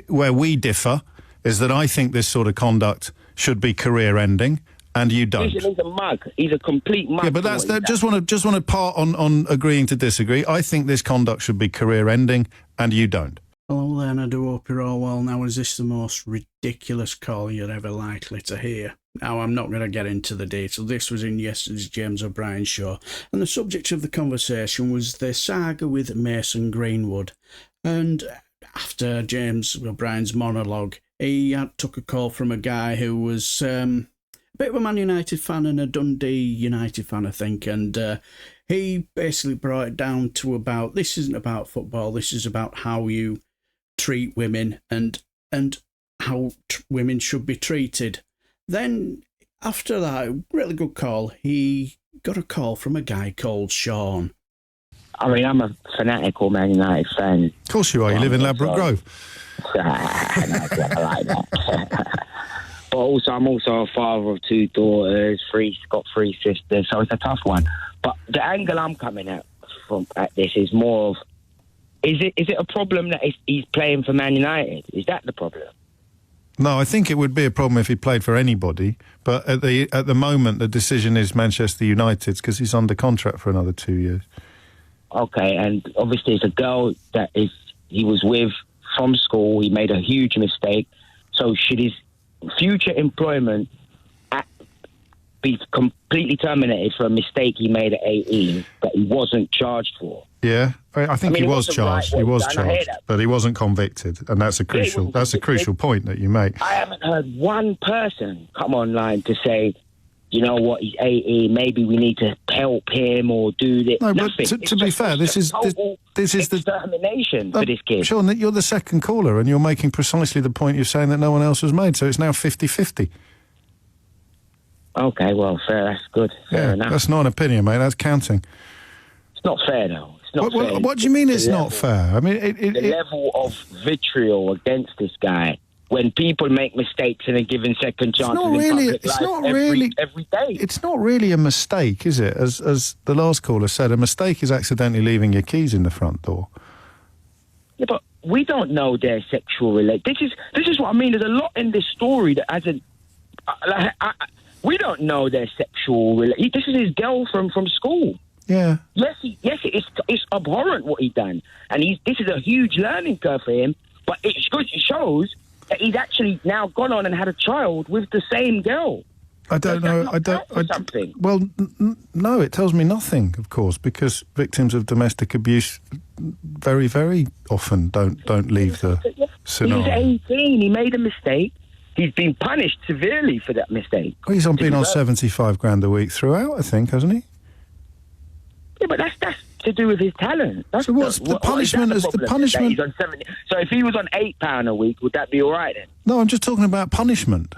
where we differ is that I think this sort of conduct should be career-ending, and you don't. Listen, he's a mug. He's a complete mug. Yeah, but that's that. Just want to part on agreeing to disagree. I think this conduct should be career-ending, and you don't. Hello then, I do hope you're all well. Now, is this the most ridiculous call you're ever likely to hear? Now, I'm not going to get into the detail. This was in yesterday's James O'Brien show, and the subject of the conversation was the saga with Mason Greenwood. And after James O'Brien's monologue, he took a call from a guy who was a bit of a Man United fan and a Dundee United fan, I think, and he basically brought it down to about, this isn't about football, this is about how you treat women and how women should be treated. Then, after that, really good call, he got a call from a guy called Sean. I mean, I'm a fanatical Man United fan. Of course you are. You live in Ladbroke Grove. No, I like that. But also, I'm also a father of 2 daughters, got 3 sisters, so it's a tough one. But the angle I'm coming at this is more of, is it a problem that he's playing for Man United? Is that the problem? No, I think it would be a problem if he played for anybody. But at the moment, the decision is Manchester United's because he's under contract for another 2 years. Okay, and obviously it's a girl that he was with from school. He made a huge mistake. So should his future employment be completely terminated for a mistake he made at 18 that he wasn't charged for? Yeah, I think he was charged. He was charged, but he wasn't convicted, and that's a crucial point that you make. I haven't heard one person come online to say, you know what, he's 18, maybe we need to help him or do this. No, nothing. but to be fair, this is the extermination for this kid. Sean, you're the second caller, and you're making precisely the point you're saying that no one else has made, so it's now 50-50. Okay, well, fair, that's good. Fair enough. That's not an opinion, mate, that's counting. It's not fair, though. It's not fair. What do you mean it's not fair? I mean, the level of vitriol against this guy when people make mistakes and are given second chances every day. It's not really a mistake, is it? As the last caller said, a mistake is accidentally leaving your keys in the front door. Yeah, but we don't know their sexual relationship. This is what I mean. There's a lot in this story that hasn't. We don't know their sexual relationship. This is his girl from school. Yeah. Yes, it's abhorrent what he done, and this is a huge learning curve for him. But it shows that he's actually now gone on and had a child with the same girl. I don't know. Well, no, it tells me nothing, of course, because victims of domestic abuse very, very often don't leave the scenario. He's 18. He made a mistake. He's been punished severely for that mistake. Well, he's been on 75 grand a week throughout, I think, hasn't he? Yeah, but that's to do with his talent. So what's the punishment? Is the punishment? He's on 70. So if he was on £8 a week, would that be all right then? No, I'm just talking about punishment.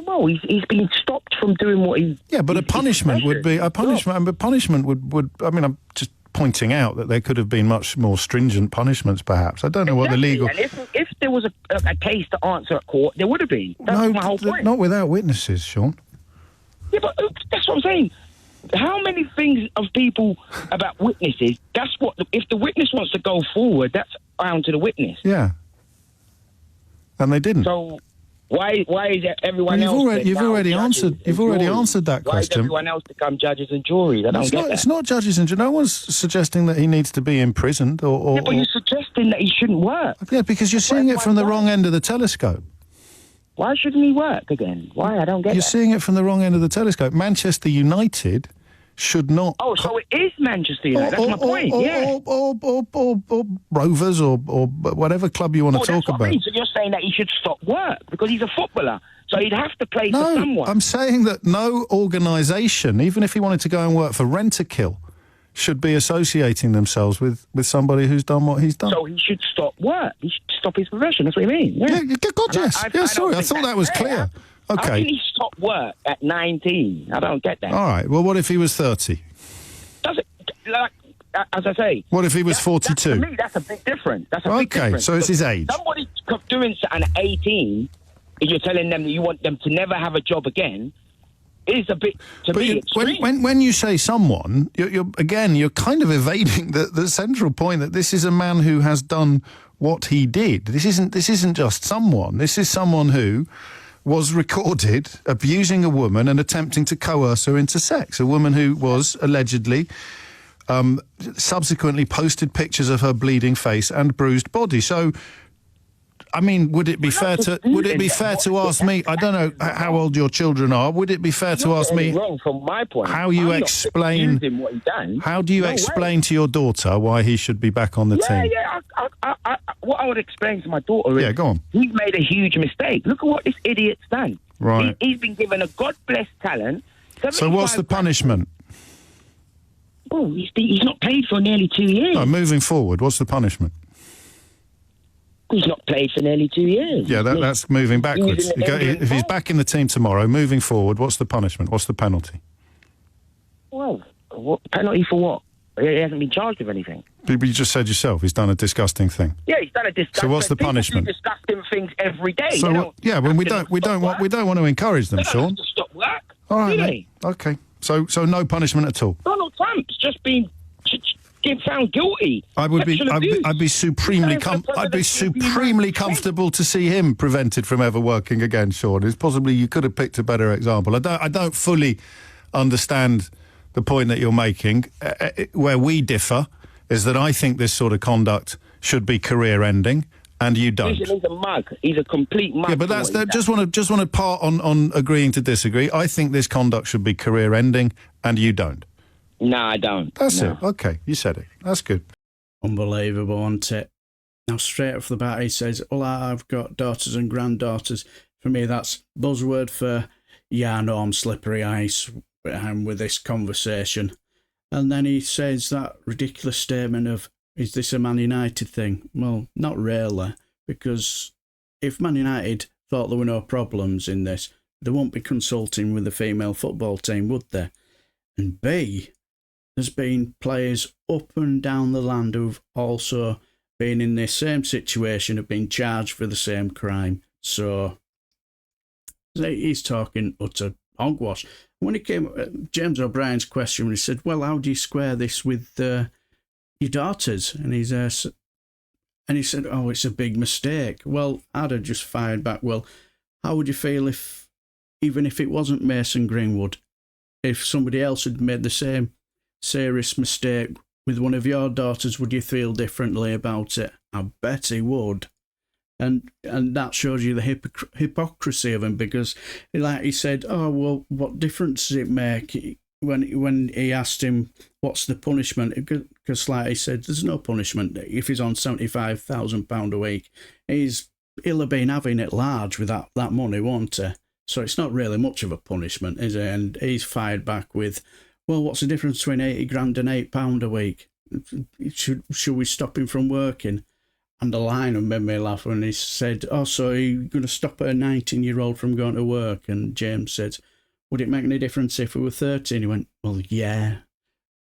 Well, he's been stopped from doing what he. Yeah, but a punishment would be a punishment. But punishment would. I mean, I'm just pointing out that there could have been much more stringent punishments, perhaps. I don't know what the legal. And if there was a case to answer at court, there would have been. That's my whole point. Not without witnesses, Sean. Yeah, but that's what I'm saying. How many things of people about witnesses? That's what. If the witness wants to go forward, that's down to the witness. Yeah. And they didn't. So why is everyone else? You've already answered that question. Why is everyone else become judges and juries? I don't get that. It's not judges and juries. No one's suggesting that he needs to be imprisoned or. Yeah, but you're suggesting that he shouldn't work. Yeah, because you're seeing it from the wrong end of the telescope. Why shouldn't he work again? Why? I don't get it. You're seeing it from the wrong end of the telescope. Manchester United should not. Oh, so it is Manchester United. That's my point. Or Rovers or whatever club you want to talk about. So you're saying that he should stop work because he's a footballer. So he'd have to play for someone. I'm saying that no organisation, even if he wanted to go and work for Rent-A-Kill, should be associating themselves with somebody who's done what he's done. So he should stop work. He should stop his profession. That's what you mean. Yeah, God, yes. Sorry, I thought that was clear. Okay. How can he stop work at 19? I don't get that. All right. Well, what if he was 30? As I say. What if he was 42? To me, that's a big difference. That's a big difference. Okay, so it's his age. Somebody doing something at 18, if you're telling them that you want them to never have a job again, is a bit, to me, extreme. When you say someone, you're kind of evading the central point that this is a man who has done what he did. This isn't just someone. This is someone who was recorded abusing a woman and attempting to coerce her into sex. A woman who was allegedly subsequently posted pictures of her bleeding face and bruised body. So, I mean, would it be fair to ask me? I don't know how old your children are. Would it be fair to ask me? Wrong from my point. How you explain? What he done. How do you explain to your daughter why he should be back on the team? Yeah. What I would explain to my daughter is, go on. He's made a huge mistake. Look at what this idiot's done. Right. He's been given a God-blessed talent. So what's the punishment? Well, he's not played for nearly 2 years. No, moving forward, what's the punishment? He's not played for nearly 2 years. Yeah, that's moving backwards. If he's back in the team tomorrow, moving forward, what's the punishment? What's the penalty? Well, what penalty for what? He hasn't been charged with anything. But you just said yourself, he's done a disgusting thing. Yeah, he's done a disgusting thing. So what's the punishment? People do disgusting things every day. So we don't want to encourage them, Sean. To stop work. All right, really? Okay. So no punishment at all. Donald Trump's just been found guilty. I'd be supremely comfortable to see him prevented from ever working again, Sean. It's possibly you could have picked a better example. I don't fully understand the point that you're making. Where we differ is that I think this sort of conduct should be career-ending, and you don't. He's a mug. He's a complete mug. Yeah, but just want to part on agreeing to disagree. I think this conduct should be career-ending, and you don't. No, I don't. That's it. Okay, you said it. That's good. Unbelievable, isn't it? Now, straight off the bat, he says, well, I've got daughters and granddaughters. For me, that's buzzword for, I know I'm slippery ice with this conversation. And then he says that ridiculous statement of, is this a Man United thing? Well, not really, because if Man United thought there were no problems in this, they won't be consulting with the female football team, would they? And B, there's been players up and down the land who've also been in this same situation, have been charged for the same crime. So he's talking utter hogwash. When it came James O'Brien's question, he said, well, how do you square this with your daughters? And he said, oh, it's a big mistake. Well, I'd have just fired back, well, how would you feel if, even if it wasn't Mason Greenwood, if somebody else had made the same serious mistake with one of your daughters, would you feel differently about it? I bet he would. And that shows you the hypocrisy of him, because like he said, oh, well, what difference does it make? When he asked him, what's the punishment? Because like he said, there's no punishment. If he's on £75,000 a week, he'll have been having it large with that money, won't he? So it's not really much of a punishment, is it? And he's fired back with, well, what's the difference between 80 grand and £8 a week? Should we stop him from working? And the line made me laugh when he said, oh, so you're going to stop a 19-year-old from going to work? And James said, would it make any difference if we were 30? And he went, well, yeah.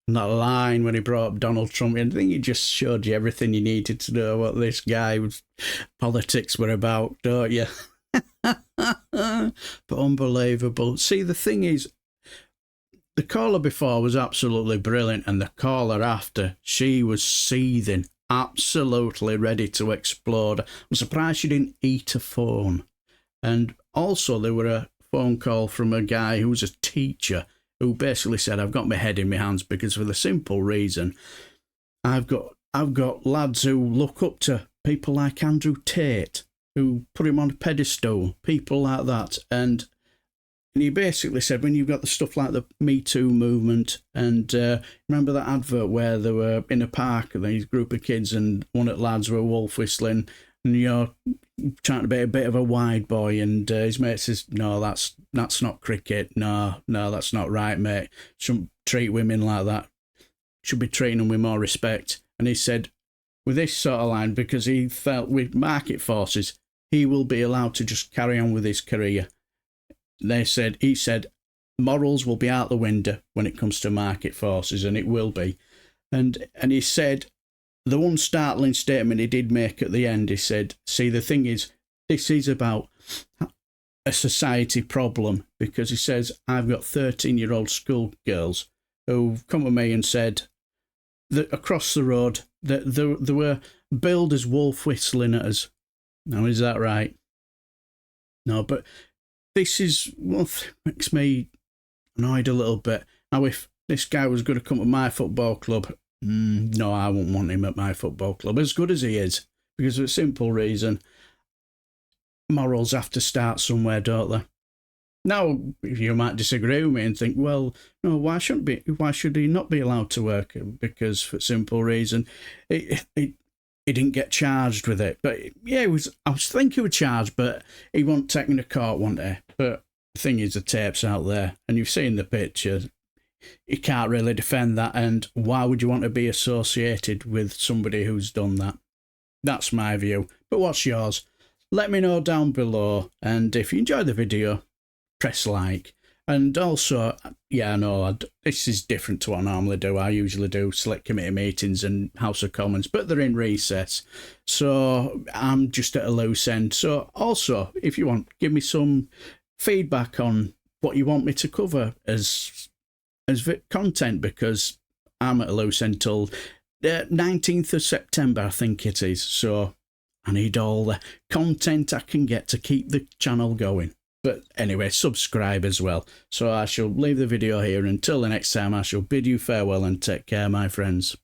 And that line when he brought up Donald Trump, I think he just showed you everything you needed to know what this guy's politics were about, don't you? But unbelievable. See, the thing is, the caller before was absolutely brilliant, and the caller after, she was seething, absolutely ready to explode. I'm surprised she didn't eat a phone. And also there were a phone call from a guy who was a teacher who basically said, I've got my head in my hands because for the simple reason I've got lads who look up to people like Andrew Tate, who put him on a pedestal, people like that. And he basically said, when you've got the stuff like the Me Too movement, and remember that advert where they were in a park, these group of kids, and one of the lads were wolf whistling, and you're trying to be a bit of a wide boy, and his mate says, no, that's not cricket. No, that's not right, mate. Shouldn't treat women like that. Should be treating them with more respect. And he said, with this sort of line, because he felt with market forces, he will be allowed to just carry on with his career. He said, morals will be out the window when it comes to market forces, and it will be. And he said, the one startling statement he did make at the end, he said, see, the thing is, this is about a society problem, because he says, I've got 13-year-old schoolgirls who've come to me and said that across the road that there were builders wolf whistling at us. Now, is that right? No, but this is what makes me annoyed a little bit. Now, if this guy was going to come to my football club, no, I wouldn't want him at my football club, as good as he is, because of a simple reason. Morals have to start somewhere, don't they? Now, you might disagree with me and think, well, no, why should he not be allowed to work? Because for a simple reason, he didn't get charged with it. But yeah, I was thinking he was charged, but he wasn't taken to court, wasn't he? But the thing is, the tape's out there, and you've seen the picture. You can't really defend that, and why would you want to be associated with somebody who's done that? That's my view. But what's yours? Let me know down below, and if you enjoyed the video, press like. And also, yeah, I know this is different to what I normally do. I usually do select committee meetings and House of Commons, but they're in recess, so I'm just at a loose end. So also, if you want, give me some feedback on what you want me to cover as content, because I'm at a loose end till the 19th of September, I think it is. So I need all the content I can get to keep the channel going. But anyway, subscribe as well. So I shall leave the video here. Until the next time, I shall bid you farewell and take care, my friends.